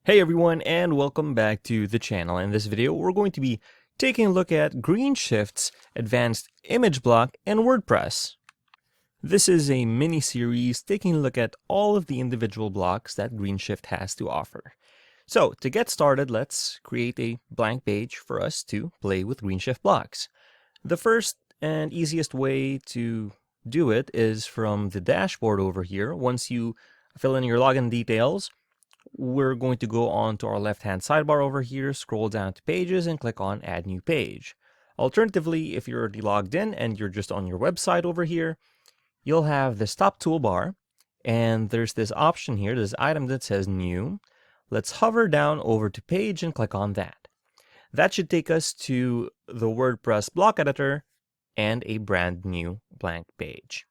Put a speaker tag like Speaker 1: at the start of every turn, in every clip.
Speaker 1: Hey everyone, and welcome back to the channel. In this video, we're going to be taking a look at GreenShift's advanced image block in WordPress. This is a mini-series taking a look at all of the individual blocks that GreenShift has to offer. So, to get started, let's create a blank page for us to play with GreenShift-blocks. The first and easiest way to do it is from the dashboard over here. Once you fill in your login details, we're going to go on to our left-hand sidebar over here, scroll down to Pages, and click on Add New Page. Alternatively, if you're already logged in and you're just on your website over here, you'll have this top toolbar, and there's this option here, this item that says New. Let's hover down over to Page and click on that. That should take us to the WordPress block editor and a brand new blank page.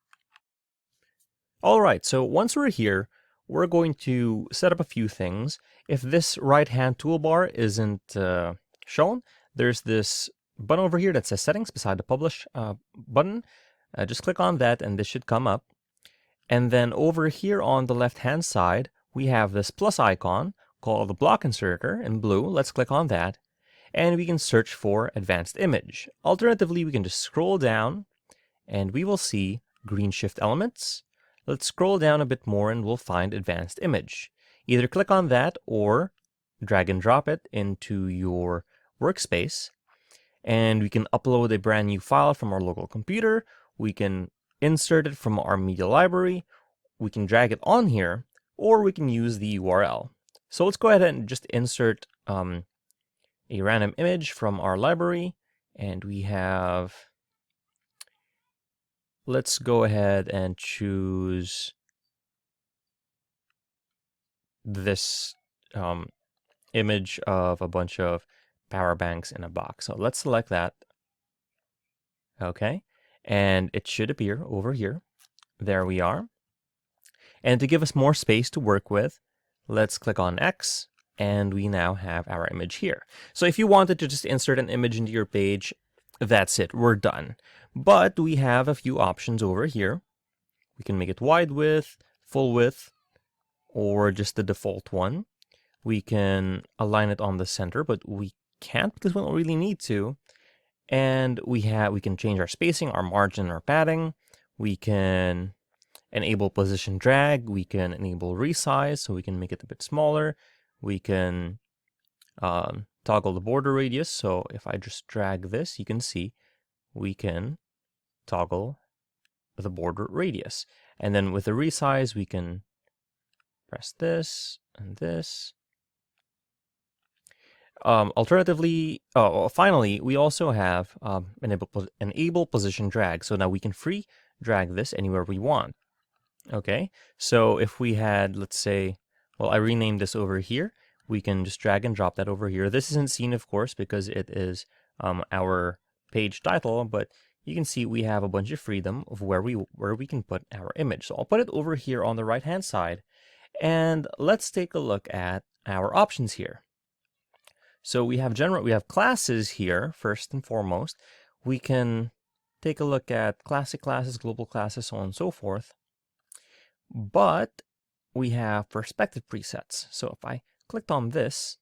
Speaker 1: All right, so once we're here, we're going to set up a few things. If this right-hand toolbar isn't shown, there's this button over here that says Settings beside the Publish button. Just click on that and this should come up. And then over here on the left-hand side, we have this plus icon called the block inserter in blue. Let's click on that. And we can search for Advanced Image. Alternatively, we can just scroll down and we will see GreenShift Elements. Let's scroll down a bit more and we'll find Advanced Image. Either click on that or drag and drop it into your workspace. And we can upload a brand new file from our local computer. We can insert it from our media library. We can drag it on here, or we can use the URL. So let's go ahead and just insert a random image from our library. And we have... Let's go ahead and choose this image of a bunch of power banks in a box. So let's select that. Okay, and it should appear over here. There we are. And to give us more space to work with, let's click on X, and we now have our image here. So if you wanted to just insert an image into your page, that's it, we're done. But we have a few options over here. We can make it wide width, full width, or just the default one. We can align it on the center, but we can't because we don't really need to. And we can change our spacing, our margin, our padding. We can enable position drag. We can enable resize, so we can make it a bit smaller. We can toggle the border radius. So if I just drag this, you can see we can toggle the border radius. And then with the resize, we can press this and this. Alternatively, finally, we also have enable position drag. So now we can free drag this anywhere we want. Okay, so if we had, let's say, well, I renamed this over here. We can just drag and drop that over here. This isn't seen, of course, because it is our page title, but you can see we have a bunch of freedom of where we can put our image. So I'll put it over here on the right-hand side, and let's take a look at our options here. So we have classes here, first and foremost. We can take a look at classic classes, global classes, so on and so forth. But we have perspective presets. So if I clicked on this,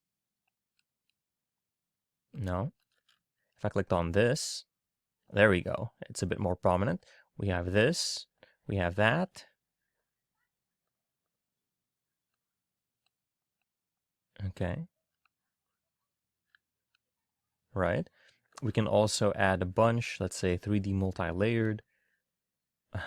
Speaker 1: if I clicked on this, there we go. It's a bit more prominent. We have this, we have that. Okay. Right. We can also add a bunch, let's say 3D multi-layered.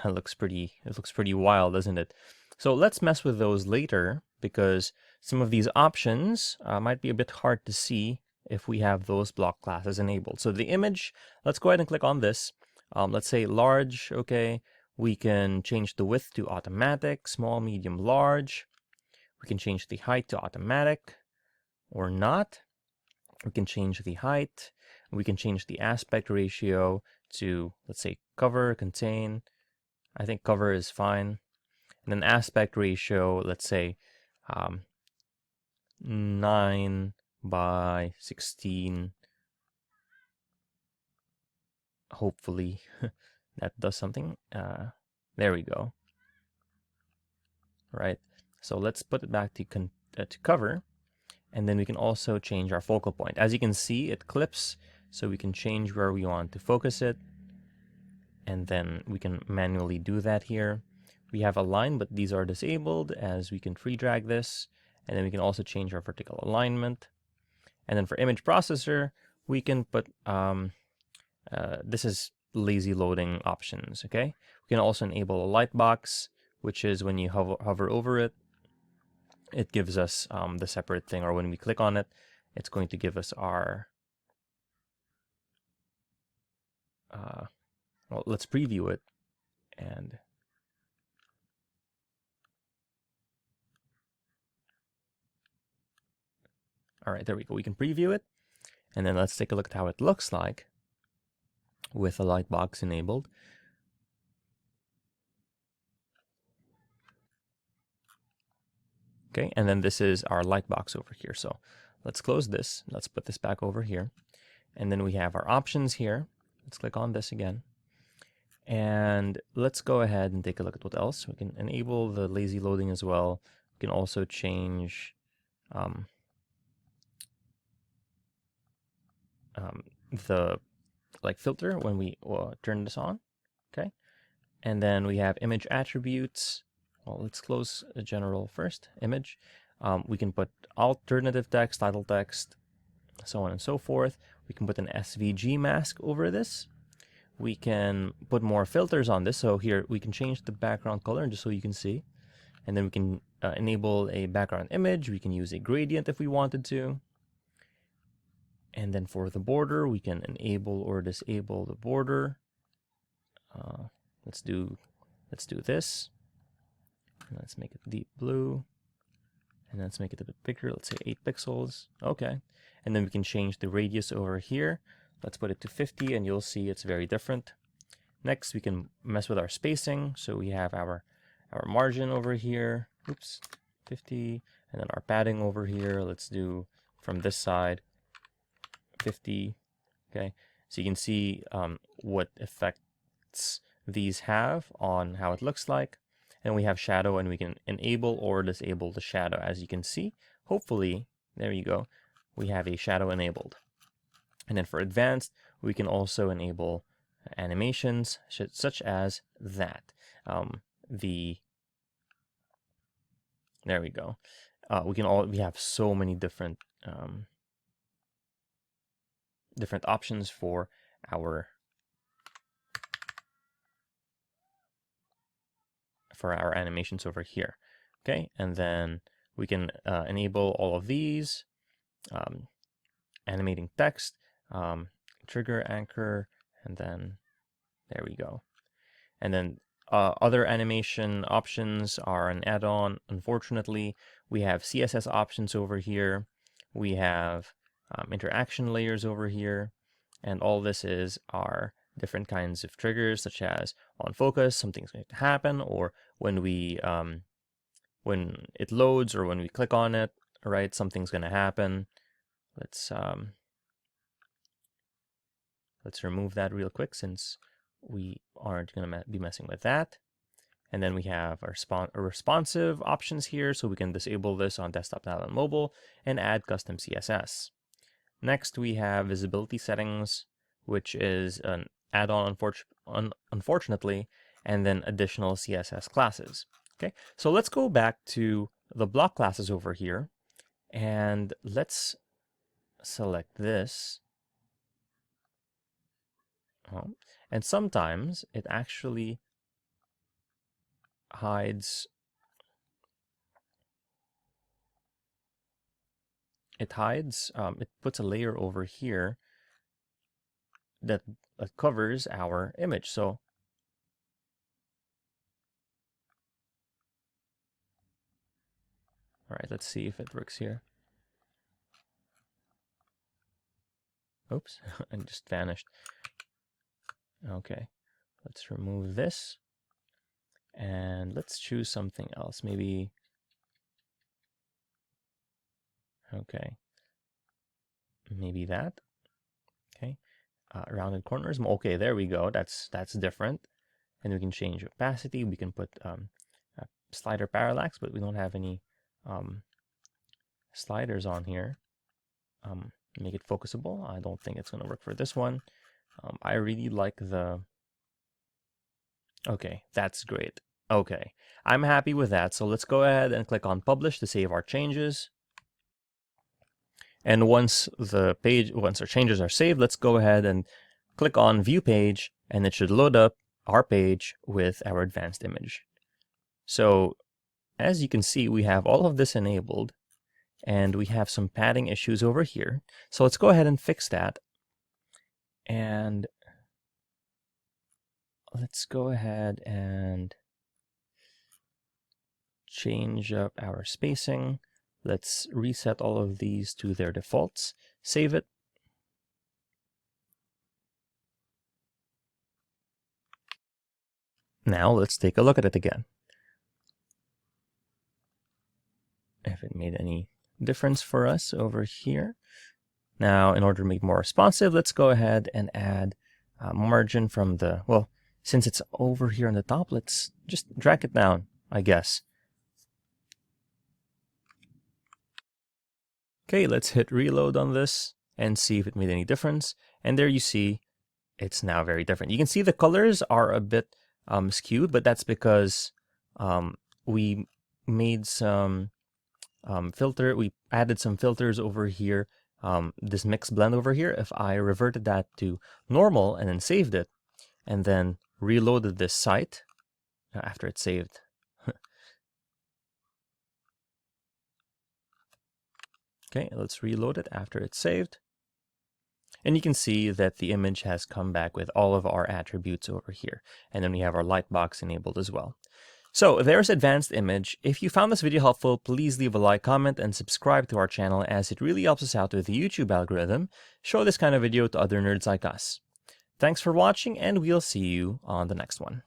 Speaker 1: It looks pretty wild, doesn't it? So let's mess with those later, because some of these options might be a bit hard to see if we have those block classes enabled. So the image, let's go ahead and click on this. Let's say large, okay. We can change the width to automatic, small, medium, large. We can change the height to automatic or not. We can change the height. We can change the aspect ratio to, let's say, cover, contain. I think cover is fine. And then aspect ratio, let's say 9 by 16. Hopefully that does something. There we go. Right. So let's put it back to cover. And then we can also change our focal point. As you can see, it clips, so we can change where we want to focus it. And then we can manually do that here. We have align, but these are disabled, as we can free drag this. And then we can also change our vertical alignment. And then for image processor, we can put, this is lazy loading options, okay? We can also enable a light box, which is when you hover over it, it gives us the separate thing, or when we click on it, it's going to give us our, well, let's preview it. And all right, there we go. We can preview it. And then let's take a look at how it looks like with a light box enabled. Okay, and then this is our light box over here. So let's close this. Let's put this back over here. And then we have our options here. Let's click on this again. And let's go ahead and take a look at what else. We can enable the lazy loading as well. We can also change the filter when we turn this on. Okay, and then we have image attributes. Well, let's close the general first, image. We can put alternative text, title text, so on and so forth. We can put an SVG mask over this. We can put more filters on this. So here we can change the background color just so you can see. And then we can enable a background image. We can use a gradient if we wanted to. And then for the border, we can enable or disable the border. Let's do this. And let's make it deep blue. And let's make it a bit bigger. Let's say 8 pixels. Okay. And then we can change the radius over here. Let's put it to 50, and you'll see it's very different. Next, we can mess with our spacing. So we have our margin over here. Oops, 50. And then our padding over here. Let's do from this side 50. Okay. So you can see what effects these have on how it looks like. And we have shadow, and we can enable or disable the shadow. As you can see, hopefully, there you go, we have a shadow enabled. And then for advanced, we can also enable animations such as that. There we go. We have so many different different options for our animations over here. Okay, and then we can enable all of these, animating text, trigger, anchor, and then there we go. And then other animation options are an add-on. Unfortunately, we have CSS options over here. We have interaction layers over here. And all this are different kinds of triggers, such as on focus, something's going to happen, or when we when it loads, or when we click on it, right, something's going to happen. Let's remove that real quick, since we aren't going to be messing with that. And then we have our responsive options here, so we can disable this on desktop, tablet, and mobile, and add custom CSS. Next, we have visibility settings, which is an add-on, unfortunately, and then additional CSS classes. Okay, so let's go back to the block classes over here, and let's select this. And sometimes it actually hides. It puts a layer over here that covers our image. So all right, let's see if it works here. Oops, it just vanished. Okay, let's remove this, and let's choose something else. Maybe, okay, maybe that. Okay, rounded corners. Okay, there we go. That's different. And we can change opacity. We can put slider parallax, but we don't have any sliders on here. Make it focusable. I don't think it's going to work for this one. I really like the... Okay, that's great. Okay, I'm happy with that. So let's go ahead and click on Publish to save our changes. And once our changes are saved, let's go ahead and click on View Page, and it should load up our page with our advanced image. So as you can see, we have all of this enabled, and we have some padding issues over here. So let's go ahead and fix that. And let's go ahead and change up our spacing. Let's reset all of these to their defaults. Save it. Now let's take a look at it again. If it made any difference for us over here. Now, in order to make it more responsive, let's go ahead and add margin from the, well, since it's over here on the top, let's just drag it down, I guess. Okay, let's hit reload on this and see if it made any difference. And there you see, it's now very different. You can see the colors are a bit skewed, but that's because we made some we added some filters over here, this mix blend over here. If I reverted that to normal and then saved it, and then reloaded this site after it's saved. Okay, let's reload it after it's saved. And you can see that the image has come back with all of our attributes over here. And then we have our lightbox enabled as well. So there's advanced image. If you found this video helpful, please leave a like, comment, and subscribe to our channel, as it really helps us out with the YouTube algorithm. Show this kind of video to other nerds like us. Thanks for watching, and we'll see you on the next one.